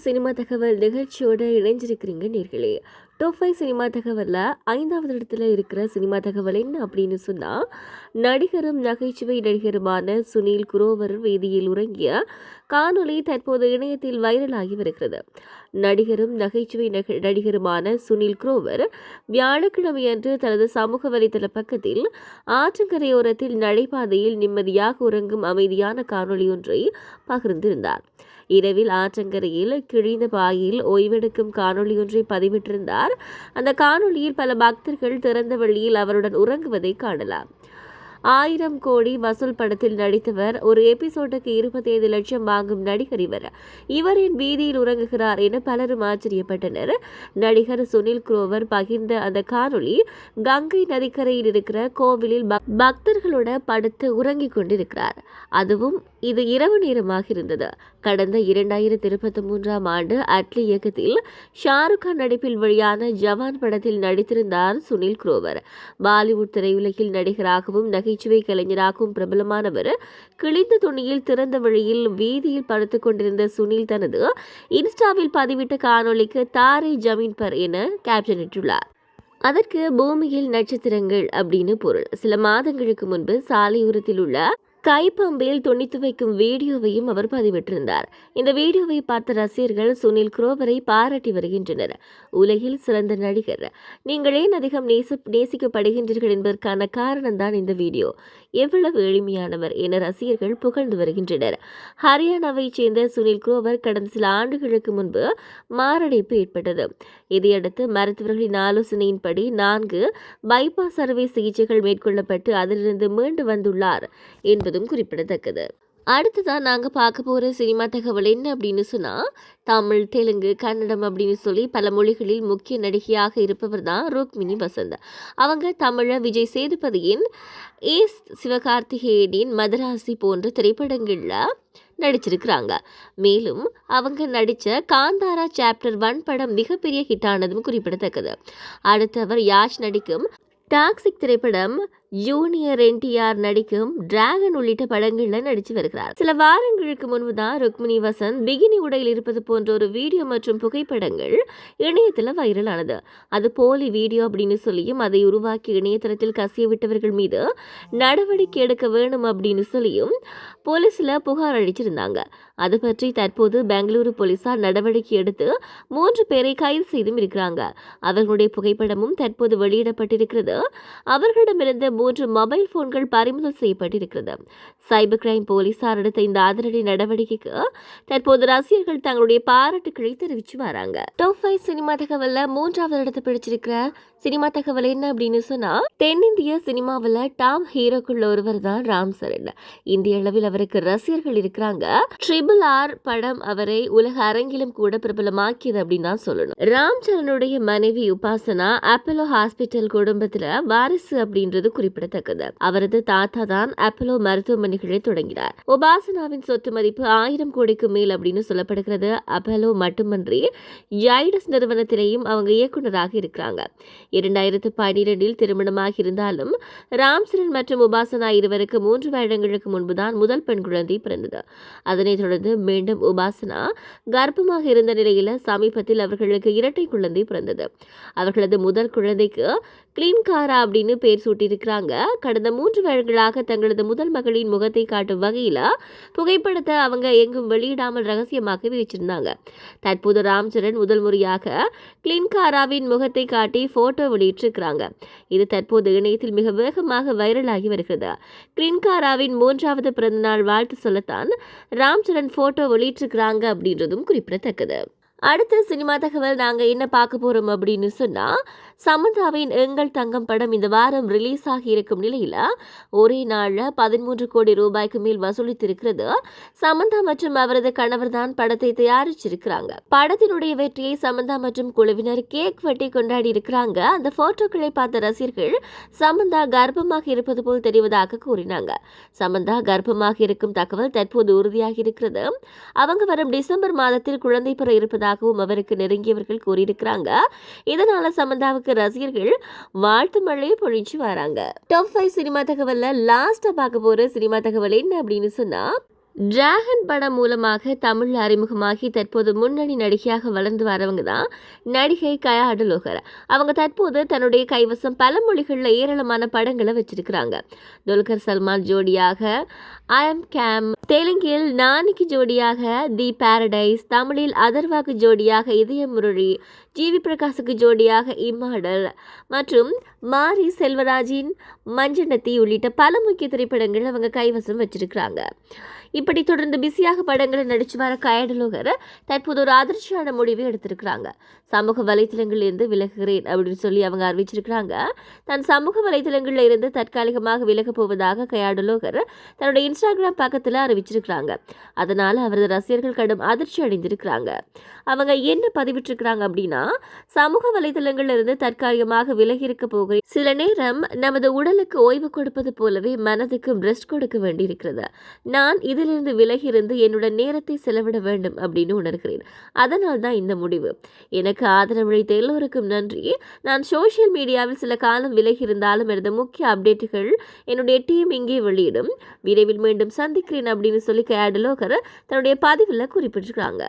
Cinema தகவல் நிகழ்ச்சியோட இணைஞ்சிருக்கிறீங்க நேர்களே. டாப் 5 சினிமா தகவலில் 5வது இடத்துல இருக்கிற சினிமா தகவல் என்ன அப்படின்னு சொன்னால், நடிகரும் நகைச்சுவை நடிகருமான சுனில் குரோவர் வேதியில் உறங்கிய காணொலி தற்போது இணையத்தில் வைரலாகி வருகிறது. நடிகரும் நகைச்சுவை நடிகருமான சுனில் குரோவர் வியாழக்கிழமையன்று தனது சமூக வலைதள பக்கத்தில் ஆற்றங்கரையோரத்தில் நடைபாதையில் நிம்மதியாக உறங்கும் அமைதியான காணொலி ஒன்றை பகிர்ந்திருந்தார். இரவில் ஆற்றங்கரையில் கிழிந்த பாயில் ஓய்வெடுக்கும் காணொலி ஒன்றை பதிவிட்டிருந்தார். அந்த காணொலியில் பல பக்தர்கள் திறந்த வெளியில் அவருடன் உறங்குவதை காணலாம். 1000 கோடி வசூல் படத்தில் நடித்தவர். ஒரு எபிசோடுக்கு 25 லட்சம் வாங்கும் நடிகர் இவர். இவரின் வீதியில் உறங்குகிறார் என பலரும் ஆச்சரியப்பட்டனர். நடிகர் சுனில் குரோவர் பகிர்ந்த அந்த காணொலி கங்கை நதிக்கரையில் இருக்கிற கோவிலில் பக்தர்களோட படுத்து உறங்கிக் கொண்டிருக்கிறார். அதுவும் இது இரவு நேரமாக இருந்தது. கடந்த 2023ஆம் ஆண்டு அட்லி இயக்கத்தில் ஷாருக் கான் நடிப்பில் வெளியான ஜவான் படத்தில் நடித்திருந்தார் சுனில் குரோவர். பாலிவுட் திரையுலகில் நடிகராகவும் நகைச்சுவை கலைஞராகவும் பிரபலமானவர். கிழிந்த துணியில் திறந்த வழியில் வீதியில் படுத்துக் கொண்டிருந்த சுனில் தனது இன்ஸ்டாவில் பதிவிட்ட காணொலிக்கு தாரே ஜமீன் பர் என கேப்ஷனிட்டுள்ளார். அதற்கு பூமியில் நட்சத்திரங்கள் அப்படின்னு பொருள். சில மாதங்களுக்கு முன்பு சாலையோரத்தில் உள்ள கைப்பம்பில் துணி துவைக்கும் வீடியோவையும் அவர் பதிவிட்டிருந்தார். இந்த வீடியோவை பார்த்த ரசிகர்கள் சுனில் குரோவரை பாராட்டி வருகின்றனர். உலகில் சிறந்த நடிகர், நீங்கள் ஏன் அதிகம் நேசிக்கப்படுகின்றீர்கள் என்பதற்கான காரணம்தான் இந்த வீடியோ. எவ்வளவு எளிமையானவர் என ரசிகர்கள் புகழ்ந்து வருகின்றனர். ஹரியானாவைச் சேர்ந்த சுனில் குரோவர் கடந்த சில ஆண்டுகளுக்கு முன்பு மாரடைப்பு ஏற்பட்டது. இதையடுத்து மருத்துவர்களின் ஆலோசனையின்படி 4 பைபாஸ் அறுவை சிகிச்சைகள் மேற்கொள்ளப்பட்டு அதிலிருந்து மீண்டு வந்துள்ளார் என்பதும் குறிப்பிடத்தக்கது. அடுத்ததான் நாங்கள் பார்க்க போகிற சினிமா தகவல் என்ன அப்படின்னு சொன்னால், தமிழ், தெலுங்கு, கன்னடம் அப்படின்னு சொல்லி பல மொழிகளில் முக்கிய நடிகையாக இருப்பவர் தான் ருக்மிணி வசந்த். அவங்க தமிழ விஜய் சேதுபதியின் சிவகார்த்திகேயனின் மதராசி போன்ற திரைப்படங்களில் நடிச்சிருக்கிறாங்க. மேலும் அவங்க நடித்த காந்தாரா சாப்டர் 1 படம் மிகப்பெரிய ஹிட் ஆனதும் குறிப்பிடத்தக்கது. அடுத்தவர் யாஷ் நடிக்கும் டாக்ஸிக் திரைப்படம், ஜூனியர் NTR நடிக்கும் டிராகன் உள்ளிட்ட படங்களில் நடித்து வருகிறார். சில வாரங்களுக்கு முன்பு தான் ருக்மிணி வசந்த் பிகினி உடையில் இருப்பது போன்ற ஒரு வீடியோ மற்றும் புகைப்படங்கள் இணையத்தில் வைரலானது. அது போலி வீடியோ அப்படின்னு சொல்லியும் அதை உருவாக்கி இணையதளத்தில் கசிய விட்டவர்கள் மீது நடவடிக்கை எடுக்க வேணும் அப்படின்னு சொல்லியும் போலீஸில் புகார் அளிச்சிருந்தாங்க. அது பற்றி தற்போது பெங்களூரு போலீசார் நடவடிக்கை எடுத்து 3 பேரை கைது செய்தும் இருக்கிறாங்க. அவர்களுடைய புகைப்படமும் தற்போது வெளியிடப்பட்டிருக்கிறது. அவர்களிடமிருந்து 3 மொபைல் போன்கள் பறிமுதல் செய்யப்பட்டிருக்கிறது. சைபர் கிரைம் போலீசார் எடுத்த இந்த அதிரடி நடவடிக்கைக்கு தற்போது ரசிகர்கள் தங்களுடைய பாராட்டுக்களை தெரிவித்து வராங்க. டாப் 5 சினிமா தகவல்ல 3வது இடத்தை பிடிச்சிருக்கிற சினிமா தகவல் என்ன அப்படின்னு சொன்னா, தென்னிந்திய சினிமாவில் டாப் ஹீரோக்குள்ள ஒருவர் தான் ராம் சரண். இந்திய அளவில் அவருக்கு ரசிகர்கள் இருக்கிறாங்க. RRR படம் அவரை உலக அரங்கிலும் கூட பிரபலமாக்கியது அப்படின்னு தான் சொல்லணும். ராம் சரணுடைய மனைவி உபாசனா அப்போலோ ஹாஸ்பிட்டல் குடும்பத்துல வாரிசு அப்படின்றது குறிப்பிடத்தக்கது. அவரது தாத்தா தான் அப்போலோ மருத்துவமனைகளை தொடங்கினார். உபாசனாவின் சொத்து மதிப்பு 1000 கோடிக்கு மேல் அப்படின்னு சொல்லப்படுகிறது. அப்போலோ மட்டுமன்றி ஜைடஸ் நிறுவனத்திலேயும் அவங்க இயக்குநராக இருக்கிறாங்க. 2012 திருமணமாக இருந்தாலும் ராம் சரண் மற்றும் உபாசனா இருவருக்கு 3 வருடங்களுக்கு முன்புதான் முதல் பெண் குழந்தை பிறந்தது. அதனைத் தொடர்ந்து மீண்டும் உபாசனா கர்ப்பமாக இருந்த நிலையில் சமீபத்தில் அவர்களுக்கு இரட்டை குழந்தை பிறந்தது. அவர்களது முதல் குழந்தைக்கு கிளீன்காரா அப்படின்னு பேர் சூட்டியிருக்கிறாங்க. கடந்த 3 வருடங்களாக தங்களது முதல் மகளின் முகத்தை காட்டும் வகையில் புகைப்படத்தை அவங்க எங்கும் வெளியிடாமல் ரகசியமாகவே வச்சிருந்தாங்க. தற்போது ராம் சரண் முதல் முறையாக கிளீன்காராவின் முகத்தை காட்டி போட்டோ வெளியிட்டிருக்கிறாங்க. இது தற்போது இணையத்தில் மிக வேகமாக வைரலாகி வருகிறது. கிளீன்காராவின் 3வது பிறந்தநாள் வாழ்த்து சொல்லத்தான் ராம் சரண் போட்டோ வெளியிட்டிருக்கிறாங்க அப்படின்றதும் குறிப்பிடத்தக்கது. அடுத்த சினிமா தகவல் நாங்கள் என்ன பார்க்க போகிறோம் அப்படின்னு சொன்னால், சமந்தாவின் எங்கள் தங்கம் படம் இந்த வாரம் ரிலீஸ் ஆகி இருக்கும் நிலையில் ஒரே நாளில் 13 கோடி ரூபாய்க்கு மேல் வசூலித்திருக்கிறது. சமந்தா மற்றும் அவரது கணவர் தான் படத்தை தயாரிச்சிருக்கிறாங்க. படத்தினுடைய வெற்றியை சமந்தா மற்றும் குழுவினர் கேக் வெட்டி கொண்டாடி இருக்கிறாங்க. அந்த போட்டோக்களை பார்த்த ரசிகர்கள் சமந்தா கர்ப்பமாக இருப்பது போல் தெரிவதாக கூறினாங்க. சமந்தா கர்ப்பமாக இருக்கும் தகவல் தற்போது உறுதியாகி இருக்கிறது. அவங்க வரும் டிசம்பர் மாதத்தில் குழந்தை பெற இருப்பதாக அவருக்கு நெருங்கியவர்கள் கூறியிருக்கிறாங்க. இதனால சமந்தாவுக்கு ரசிகர்கள் வாழ்த்து மழையை பொழிச்சு வராங்க. டாப் 5 சினிமா தகவல்ல லாஸ்டா பார்க்க போற சினிமா தகவல் என்ன அப்படின்னு சொன்னா, டிராகன் படம் மூலமாக தமிழில் அறிமுகமாகி தற்போது முன்னணி நடிகையாக வளர்ந்து வரவங்க தான் நடிகை கயா அடலோகர். அவங்க தற்போது தன்னுடைய கைவசம் பல மொழிகளில் ஏராளமான படங்களை வச்சிருக்கிறாங்க. துல்கர் சல்மான் ஜோடியாக ஐ எம் கேம், தெலுங்கில் நானிக்கு ஜோடியாக தி பாரடைஸ், தமிழில் அதர்வாக்கு ஜோடியாக இதய முரளி, ஜிவி பிரகாசுக்கு ஜோடியாக இம்மாடல் மற்றும் மாரி செல்வராஜின் மஞ்சனத்தி உள்ளிட்ட பல முக்கிய திரைப்படங்கள் அவங்க கைவசம் வச்சிருக்கிறாங்க. இப்படி தொடர்ந்து பிஸியாக படங்களை நடிச்சு வர கயா அடலோகர் தற்போது ஒரு அதிர்ச்சியான முடிவை எடுத்திருக்கிறாங்க. சமூக வலைத்தளங்களில் இருந்து விலகுகிறேன் அப்படின்னு சொல்லி அவங்க அறிவிச்சிருக்கிறாங்க. தன் சமூக வலைத்தளங்களில் இருந்து தற்காலிகமாக விலக போவதாக கயா அடலோகர் தன்னுடைய இன்ஸ்டாகிராம் பக்கத்தில் அறிவிச்சிருக்கிறாங்க. அதனால அவரது ரசிகர்கள் கடும் அதிர்ச்சி அடைந்திருக்கிறாங்க. அவங்க என்ன பதிவிட்டிருக்கிறாங்க அப்படின்னா, சமூக வலைத்தளங்களில் இருந்து தற்காலிகமாக விலகி இருக்க போகிறேன். சில நேரம் நமது உடலுக்கு ஓய்வு கொடுப்பது போலவே மனதுக்கும் ரெஸ்ட் கொடுக்க வேண்டியிருக்கிறது. நான் இதிலிருந்து விலகி இருந்து என்னுடைய நேரத்தை செலவிட வேண்டும் அப்படின்னு உணர்கிறேன். அதனால் தான் இந்த முடிவு. எனக்கு ஆதரவளித்த எல்லோருக்கும் நன்றி. நான் சோஷியல் மீடியாவில் சில காலம் விலகி இருந்தாலும் எனது முக்கிய அப்டேட்டுகள் என்னுடைய டீம் இங்கே வெளியிடும். விரைவில் மீண்டும் சந்திக்கிறேன் அப்படின்னு சொல்லி கயா அடலோகர் தன்னுடைய பதிவில் குறிப்பிட்டிருக்கிறாங்க.